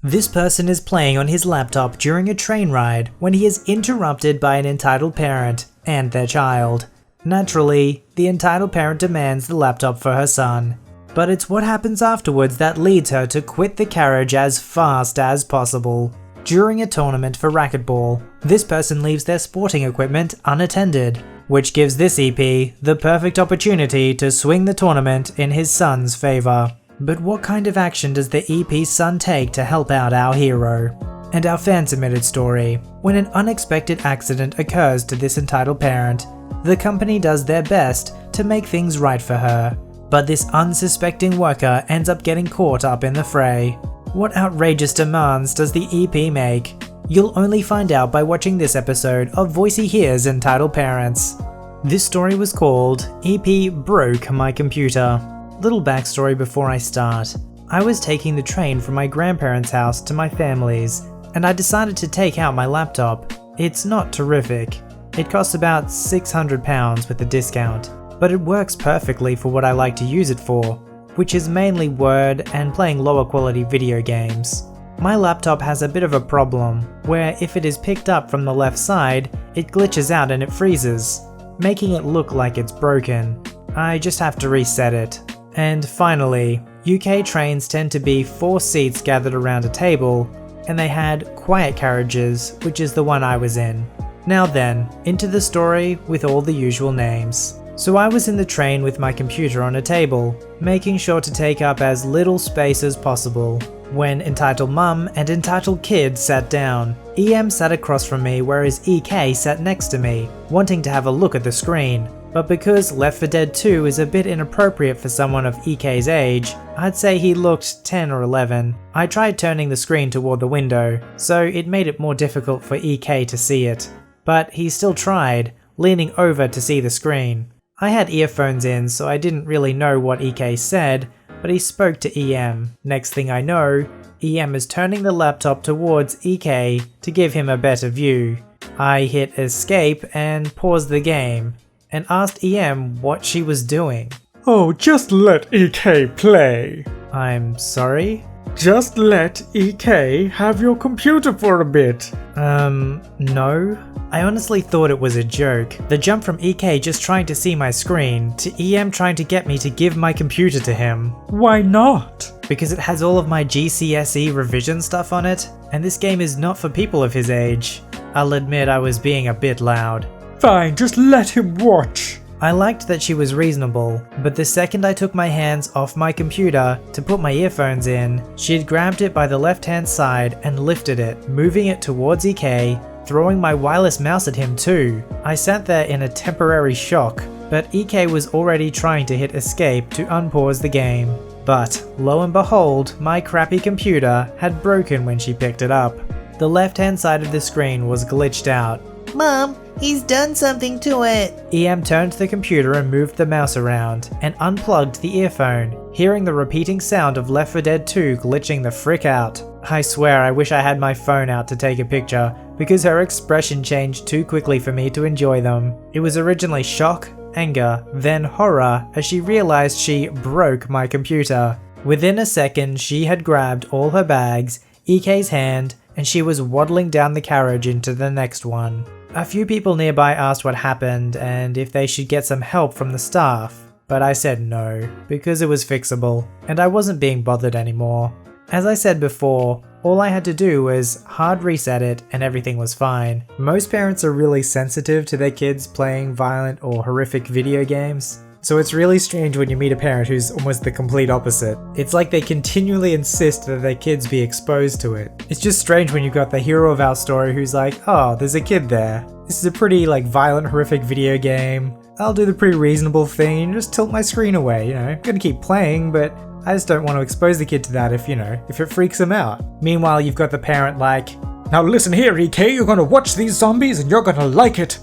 This person is playing on his laptop during a train ride when he is interrupted by an entitled parent and their child. Naturally, the entitled parent demands the laptop for her son, but it's what happens afterwards that leads her to quit the carriage as fast as possible. During a tournament for racquetball, this person leaves their sporting equipment unattended, which gives this EP the perfect opportunity to swing the tournament in his son's favor. But what kind of action does the EP's son take to help out our hero? And our fan-submitted story: when an unexpected accident occurs to this entitled parent, the company does their best to make things right for her, but this unsuspecting worker ends up getting caught up in the fray. What outrageous demands does the EP make? You'll only find out by watching this episode of VoiceyHere's Entitled Parents. This story was called EP Broke My Computer. Little backstory before I start. I was taking the train from my grandparents' house to my family's, and I decided to take out my laptop. It's not terrific. It costs about £600 with a discount, but it works perfectly for what I like to use it for, which is mainly Word and playing lower quality video games. My laptop has a bit of a problem, where if it is picked up from the left side, it glitches out and it freezes, making it look like it's broken. I just have to reset it. And finally, UK trains tend to be 4 seats gathered around a table, and they had quiet carriages, which is the one I was in. Now then, into the story with all the usual names. So I was in the train with my computer on a table, making sure to take up as little space as possible, when entitled mum and entitled kid sat down. EM sat across from me, whereas EK sat next to me, wanting to have a look at the screen. But because Left 4 Dead 2 is a bit inappropriate for someone of EK's age, I'd say he looked 10 or 11. I tried turning the screen toward the window, so it made it more difficult for EK to see it. But he still tried, leaning over to see the screen. I had earphones in, so I didn't really know what EK said, but he spoke to EM. Next thing I know, EM is turning the laptop towards EK to give him a better view. I hit escape and paused the game, and asked EM what she was doing. Oh, just let EK play. I'm sorry? Just let EK have your computer for a bit. No. I honestly thought it was a joke. The jump from EK just trying to see my screen to EM trying to get me to give my computer to him. Why not? Because it has all of my GCSE revision stuff on it, and this game is not for people of his age. I'll admit I was being a bit loud. Fine, just let him watch. I liked that she was reasonable, but the second I took my hands off my computer to put my earphones in, she had grabbed it by the left-hand side and lifted it, moving it towards EK, throwing my wireless mouse at him too. I sat there in a temporary shock, but EK was already trying to hit escape to unpause the game. But, lo and behold, my crappy computer had broken when she picked it up. The left-hand side of the screen was glitched out. Mom, he's done something to it. EM turned the computer and moved the mouse around, and unplugged the earphone, hearing the repeating sound of Left 4 Dead 2 glitching the frick out. I swear I wish I had my phone out to take a picture, because her expression changed too quickly for me to enjoy them. It was originally shock, anger, then horror as she realized she broke my computer. Within a second, she had grabbed all her bags, EK's hand, and she was waddling down the carriage into the next one. A few people nearby asked what happened and if they should get some help from the staff, but I said no, because it was fixable, and I wasn't being bothered anymore. As I said before, all I had to do was hard reset it and everything was fine. Most parents are really sensitive to their kids playing violent or horrific video games, so it's really strange when you meet a parent who's almost the complete opposite. It's like they continually insist that their kids be exposed to it. It's just strange when you've got the hero of our story who's like, oh, there's a kid there. This is a pretty violent, horrific video game. I'll do the pretty reasonable thing and just tilt my screen away, I'm gonna keep playing, but I just don't want to expose the kid to that if it freaks him out. Meanwhile, you've got the parent like, now listen here, EK, you're gonna watch these zombies and you're gonna like it.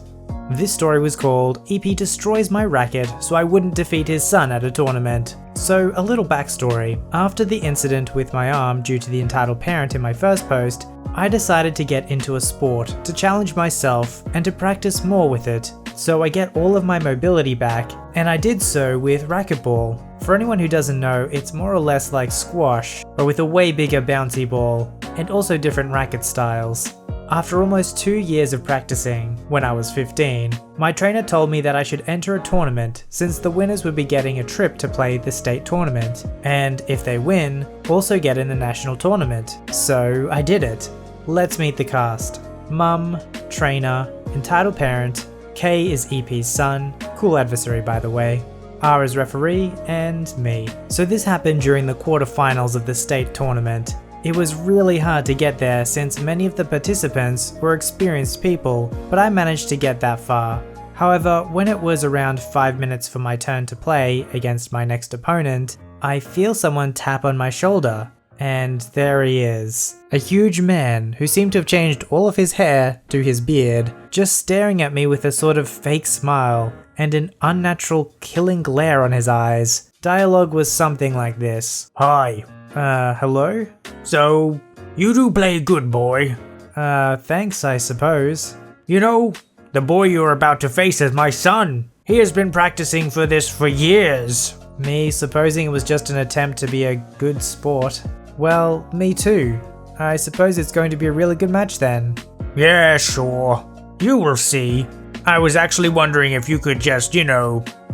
This story was called EP Destroys My Racket So I Wouldn't Defeat His Son at a Tournament. So a little backstory. After the incident with my arm due to the entitled parent in my first post, I decided to get into a sport to challenge myself and to practice more with it, so I get all of my mobility back, and I did so with racquetball. For anyone who doesn't know, it's more or less like squash, but with a way bigger bouncy ball, and also different racket styles. After almost 2 years of practicing, when I was 15, my trainer told me that I should enter a tournament since the winners would be getting a trip to play the state tournament, and if they win, also get in the national tournament. So I did it. Let's meet the cast. Mum, trainer, entitled parent, K is EP's son, cool adversary by the way, R is referee, and me. So this happened during the quarterfinals of the state tournament. It was really hard to get there since many of the participants were experienced people, but I managed to get that far. However, when it was around 5 minutes for my turn to play against my next opponent, I feel someone tap on my shoulder, and there he is. A huge man who seemed to have changed all of his hair to his beard, just staring at me with a sort of fake smile and an unnatural killing glare on his eyes. Dialogue was something like this. Hi. Hello? So, you do play good, boy. Thanks, I suppose. You know, the boy you're about to face is my son. He has been practicing for this for years. Me supposing it was just an attempt to be a good sport. Well, me too. I suppose it's going to be a really good match then. Yeah, sure. You will see. I was actually wondering if you could just,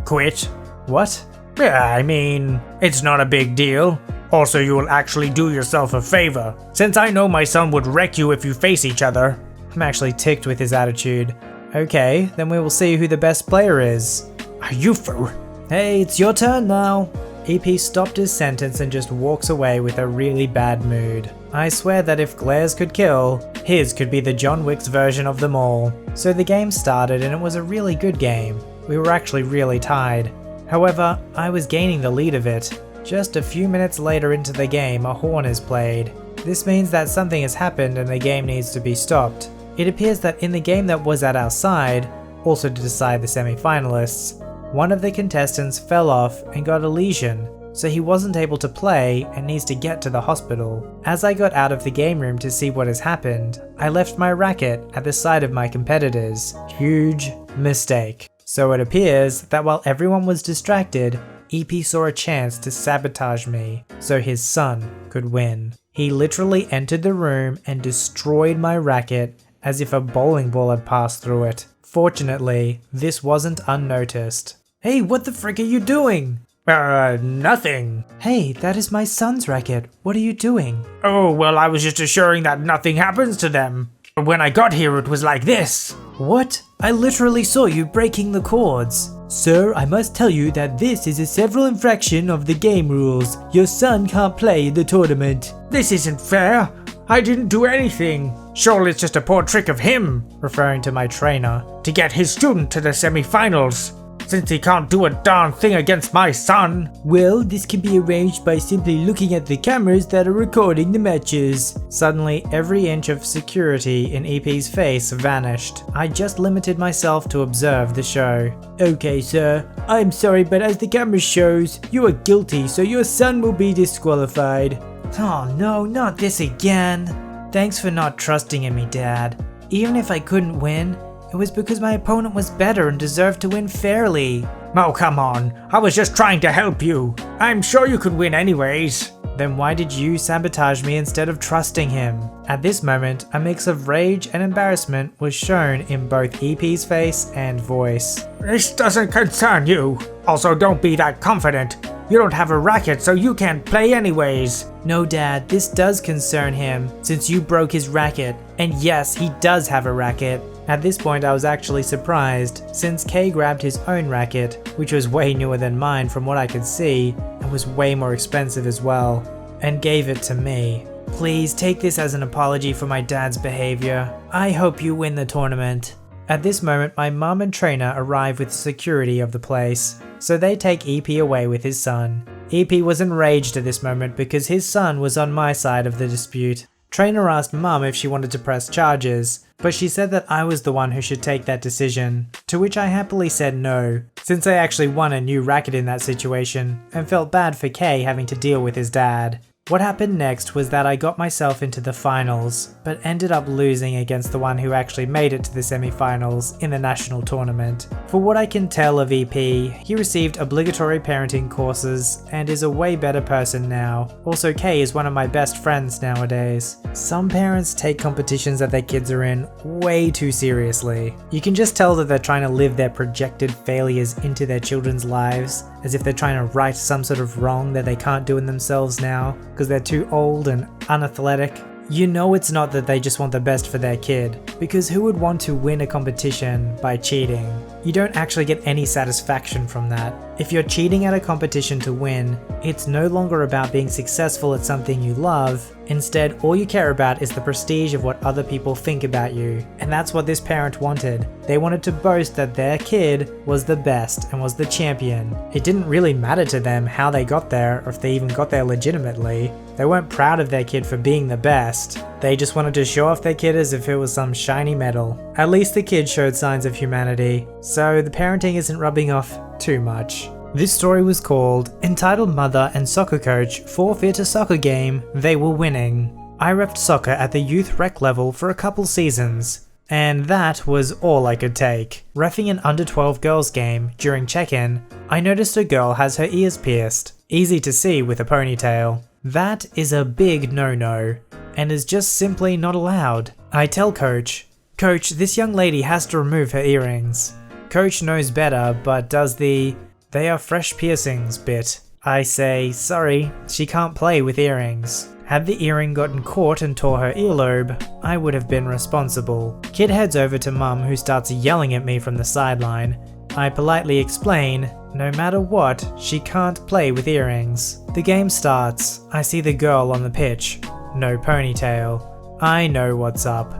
quit. What? Yeah, I mean, it's not a big deal. Also, you will actually do yourself a favor, since I know my son would wreck you if you face each other. I'm actually ticked with his attitude. Okay, then we will see who the best player is. Are you for? Hey, it's your turn now. EP stopped his sentence and just walks away with a really bad mood. I swear that if glares could kill, his could be the John Wick's version of them all. So the game started and it was a really good game. We were actually really tied. However, I was gaining the lead of it. Just a few minutes later into the game, a horn is played. This means that something has happened and the game needs to be stopped. It appears that in the game that was at our side, also to decide the semi-finalists, one of the contestants fell off and got a lesion, so he wasn't able to play and needs to get to the hospital. As I got out of the game room to see what has happened, I left my racket at the side of my competitors. Huge mistake. So it appears that while everyone was distracted, EP saw a chance to sabotage me so his son could win. He literally entered the room and destroyed my racket as if a bowling ball had passed through it. Fortunately, this wasn't unnoticed. Hey, what the frick are you doing? Nothing. Hey, that is my son's racket. What are you doing? Oh, well, I was just assuring that nothing happens to them. When I got here, it was like this. What? I literally saw you breaking the cords. Sir, I must tell you that this is a several infraction of the game rules. Your son can't play in the tournament. This isn't fair. I didn't do anything. Surely it's just a poor trick of him, referring to my trainer, to get his student to the semi-finals, since he can't do a darn thing against my son. Well, this can be arranged by simply looking at the cameras that are recording the matches. Suddenly, every inch of security in EP's face vanished. I just limited myself to observe the show. Okay, sir. I'm sorry, but as the camera shows, you are guilty, so your son will be disqualified. Oh no, not this again. Thanks for not trusting in me, Dad. Even if I couldn't win, it was because my opponent was better and deserved to win fairly. Oh, come on. I was just trying to help you. I'm sure you could win anyways. Then why did you sabotage me instead of trusting him? At this moment, a mix of rage and embarrassment was shown in both EP's face and voice. This doesn't concern you. Also, don't be that confident. You don't have a racket, so you can't play anyways. No, Dad, this does concern him, since you broke his racket. And yes, he does have a racket. At this point, I was actually surprised, since Kay grabbed his own racket, which was way newer than mine from what I could see, and was way more expensive as well, and gave it to me. Please take this as an apology for my dad's behavior. I hope you win the tournament. At this moment, my mum and trainer arrive with security of the place, so they take EP away with his son. EP was enraged at this moment because his son was on my side of the dispute. Trainer asked Mum if she wanted to press charges, but she said that I was the one who should take that decision, to which I happily said no, since I actually won a new racket in that situation, and felt bad for Kay having to deal with his dad. What happened next was that I got myself into the finals, but ended up losing against the one who actually made it to the semi-finals in the national tournament. For what I can tell of EP, he received obligatory parenting courses and is a way better person now. Also, Kay is one of my best friends nowadays. Some parents take competitions that their kids are in way too seriously. You can just tell that they're trying to live their projected failures into their children's lives, as if they're trying to right some sort of wrong that they can't do in themselves now, because they're too old and unathletic. You know it's not that they just want the best for their kid, because who would want to win a competition by cheating? You don't actually get any satisfaction from that. If you're cheating at a competition to win, it's no longer about being successful at something you love. Instead, all you care about is the prestige of what other people think about you. And that's what this parent wanted. They wanted to boast that their kid was the best and was the champion. It didn't really matter to them how they got there or if they even got there legitimately. They weren't proud of their kid for being the best. They just wanted to show off their kid as if it was some shiny medal. At least the kid showed signs of humanity, so the parenting isn't rubbing off too much. This story was called Entitled Mother and Soccer Coach Forfeit a Soccer Game They Were Winning. I reffed soccer at the youth rec level for a couple seasons, and that was all I could take. Reffing an under 12 girls game during check-in, I noticed a girl has her ears pierced, easy to see with a ponytail. That is a big no-no, and is just simply not allowed. I tell Coach, "Coach, this young lady has to remove her earrings." Coach knows better, but does the "they are fresh piercings" bit. I say, sorry, she can't play with earrings. Had the earring gotten caught and tore her earlobe, I would have been responsible. Kid heads over to mum, who starts yelling at me from the sideline. I politely explain, no matter what, she can't play with earrings. The game starts. I see the girl on the pitch. No ponytail. I know what's up.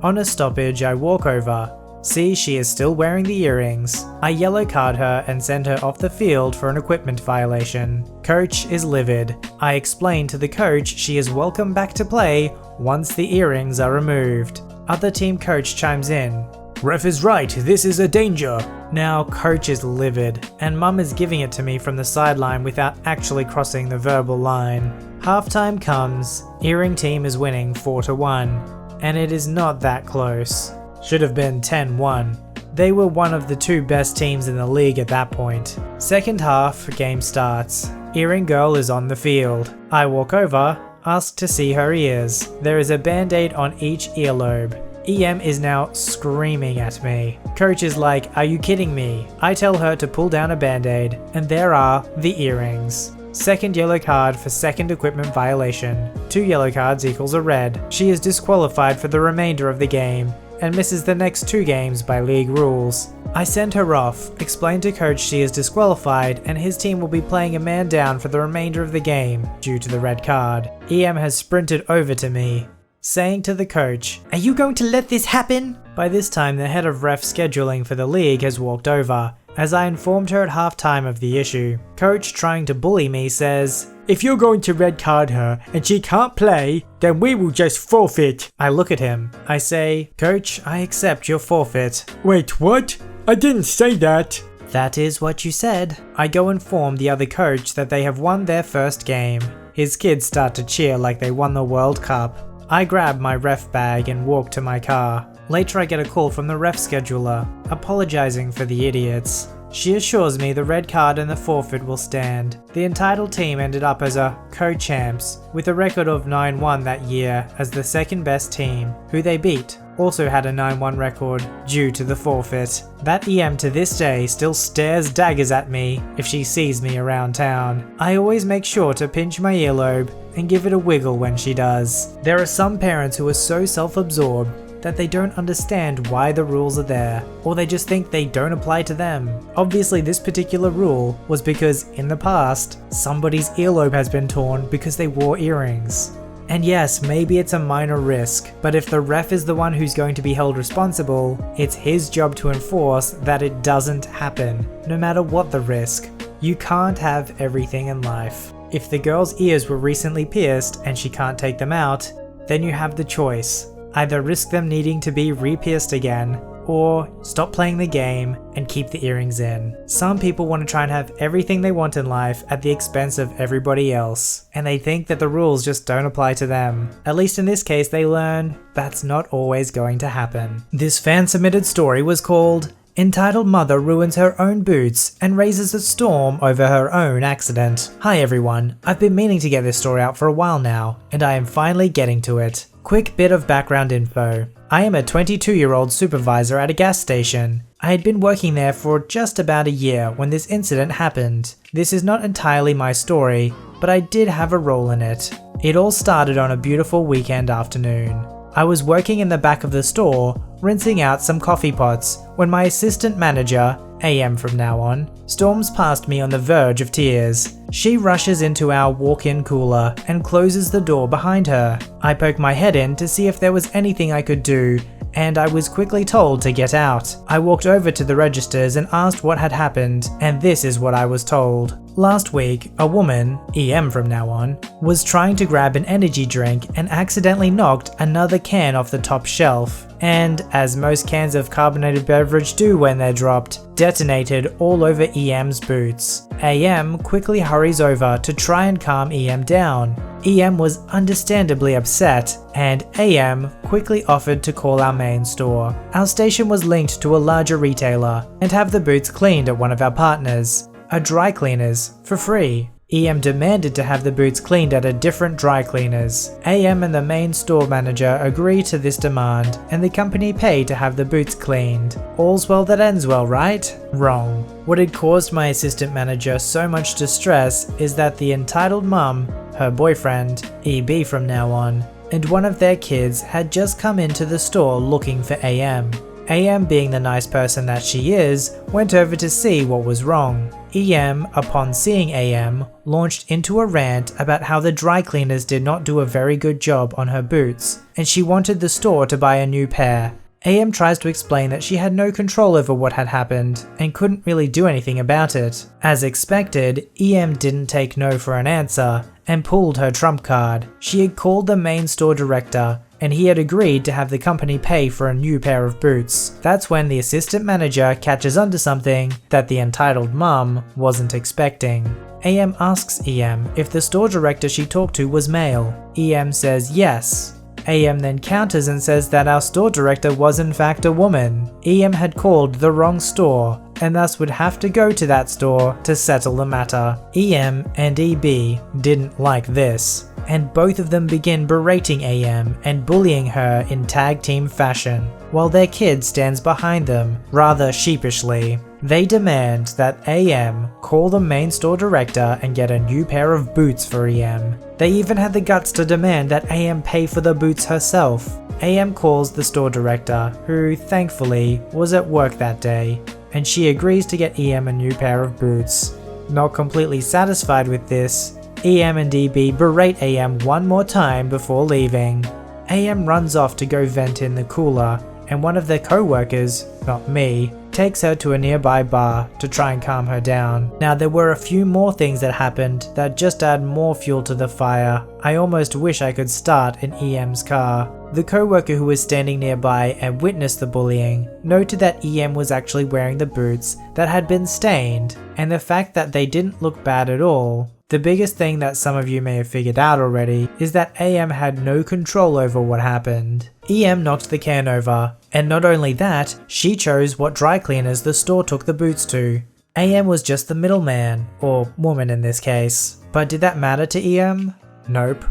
On a stoppage, I walk over. See, she is still wearing the earrings. I yellow card her and send her off the field for an equipment violation. Coach is livid. I explain to the coach she is welcome back to play once the earrings are removed. Other team coach chimes in. "Ref is right, this is a danger." Now coach is livid, and mum is giving it to me from the sideline without actually crossing the verbal line. Halftime comes, earring team is winning 4-1, and it is not that close. Should have been 10-1. They were one of the two best teams in the league at that point. Second half, game starts. Earring girl is on the field. I walk over, ask to see her ears. There is a band-aid on each earlobe. EM is now screaming at me. Coach is like, "Are you kidding me?" I tell her to pull down a band-aid, and there are the earrings. Second yellow card for second equipment violation. 2 yellow cards equals a red. She is disqualified for the remainder of the game, and misses the next 2 games by league rules. I send her off, explain to coach she is disqualified and his team will be playing a man down for the remainder of the game due to the red card. EM has sprinted over to me, saying to the coach, "Are you going to let this happen?" By this time the head of ref scheduling for the league has walked over, as I informed her at halftime of the issue. Coach, trying to bully me, says, "If you're going to red card her and she can't play, then we will just forfeit." I look at him. I say, "Coach, I accept your forfeit." Wait, what? I didn't say that. "That is what you said." I go inform the other coach that they have won their first game. His kids start to cheer like they won the World Cup. I grab my ref bag and walk to my car. Later I get a call from the ref scheduler, apologizing for the idiots. She assures me the red card and the forfeit will stand. The entitled team ended up as a co-champs, with a record of 9-1 that year as the second best team, who they beat also had a 9-1 record due to the forfeit. That EM to this day still stares daggers at me if she sees me around town. I always make sure to pinch my earlobe and give it a wiggle when she does. There are some parents who are so self-absorbed that they don't understand why the rules are there, or they just think they don't apply to them. Obviously this particular rule was because in the past, somebody's earlobe has been torn because they wore earrings. And yes, maybe it's a minor risk, but if the ref is the one who's going to be held responsible, it's his job to enforce that it doesn't happen, no matter what the risk. You can't have everything in life. If the girl's ears were recently pierced and she can't take them out, then you have the choice. Either risk them needing to be re-pierced again, or stop playing the game and keep the earrings in. Some people want to try and have everything they want in life at the expense of everybody else, and they think that the rules just don't apply to them. At least in this case, they learn that's not always going to happen. This fan-submitted story was called Entitled Mother Ruins Her Own Boots and Raises a Storm Over Her Own Accident. Hi everyone, I've been meaning to get this story out for a while now, and I am finally getting to it. Quick bit of background info. I am a 22-year-old supervisor at a gas station. I had been working there for just about a year when this incident happened. This is not entirely my story, but I did have a role in it. It all started on a beautiful weekend afternoon. I was working in the back of the store, rinsing out some coffee pots, when my assistant manager, AM from now on, storms past me on the verge of tears. She rushes into our walk-in cooler and closes the door behind her. I poke my head in to see if there was anything I could do, and I was quickly told to get out. I walked over to the registers and asked what had happened, and this is what I was told. Last week, a woman, EM from now on, was trying to grab an energy drink and accidentally knocked another can off the top shelf, and, as most cans of carbonated beverage do when they're dropped, detonated all over EM's boots. AM quickly hurries over to try and calm EM down. EM was understandably upset, and AM quickly offered to call our main store. Our station was linked to a larger retailer and have the boots cleaned at one of our partners, a dry cleaners, for free. EM demanded to have the boots cleaned at a different dry cleaners. AM and the main store manager agree to this demand, and the company paid to have the boots cleaned. All's well that ends well, right? Wrong. What had caused my assistant manager so much distress is that the entitled mum, her boyfriend, EB from now on, and one of their kids had just come into the store looking for AM. AM, being the nice person that she is, went over to see what was wrong. EM, upon seeing AM, launched into a rant about how the dry cleaners did not do a very good job on her boots, and she wanted the store to buy a new pair. AM tries to explain that she had no control over what had happened, and couldn't really do anything about it. As expected, EM didn't take no for an answer, and pulled her trump card. She had called the main store director, and he had agreed to have the company pay for a new pair of boots. That's when the assistant manager catches onto something that the entitled mum wasn't expecting. AM asks EM if the store director she talked to was male. EM says yes. AM then counters and says that our store director was in fact a woman. EM had called the wrong store, and thus would have to go to that store to settle the matter. EM and EB didn't like this, and both of them begin berating AM and bullying her in tag team fashion, while their kid stands behind them, rather sheepishly. They demand that AM call the main store director and get a new pair of boots for EM. They even had the guts to demand that AM pay for the boots herself. AM calls the store director, who thankfully was at work that day, and she agrees to get EM a new pair of boots. Not completely satisfied with this, EM and EB berate AM one more time before leaving. AM runs off to go vent in the cooler, and one of their co-workers, not me, takes her to a nearby bar to try and calm her down. Now there were a few more things that happened that just add more fuel to the fire. I almost wish I could start in EM's car. The co-worker who was standing nearby and witnessed the bullying noted that EM was actually wearing the boots that had been stained, and the fact that they didn't look bad at all. The biggest thing that some of you may have figured out already is that AM had no control over what happened. EM knocked the can over, and not only that, she chose what dry cleaners the store took the boots to. AM was just the middleman, or woman in this case. But did that matter to EM? Nope.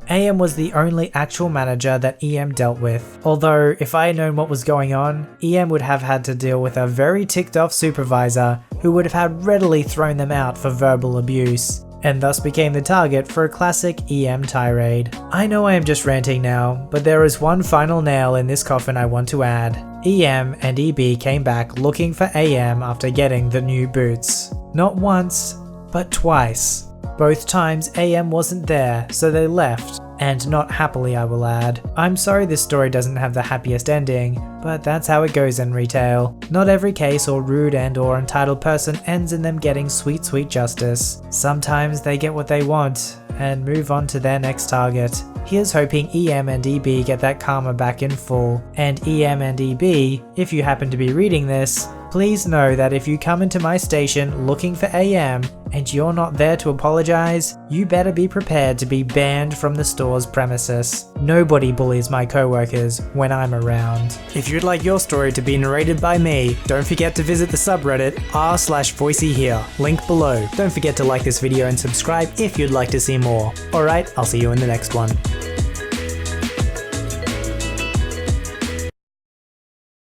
AM was the only actual manager that EM dealt with, although if I had known what was going on, EM would have had to deal with a very ticked off supervisor who would have had readily thrown them out for verbal abuse, and thus became the target for a classic EM tirade. I know I am just ranting now, but there is one final nail in this coffin I want to add. EM and EB came back looking for AM after getting the new boots. Not once, but twice. Both times AM wasn't there, so they left, and not happily I will add. I'm sorry this story doesn't have the happiest ending, but that's how it goes in retail. Not every case or rude and/or entitled person ends in them getting sweet, sweet justice. Sometimes they get what they want, and move on to their next target. Here's hoping EM and EB get that karma back in full. And EM and EB, if you happen to be reading this, please know that if you come into my station looking for AM and you're not there to apologize, you better be prepared to be banned from the store's premises. Nobody bullies my coworkers when I'm around. If you'd like your story to be narrated by me, don't forget to visit the subreddit r/VoiceyHere, link below. Don't forget to like this video and subscribe if you'd like to see more. Alright, I'll see you in the next one.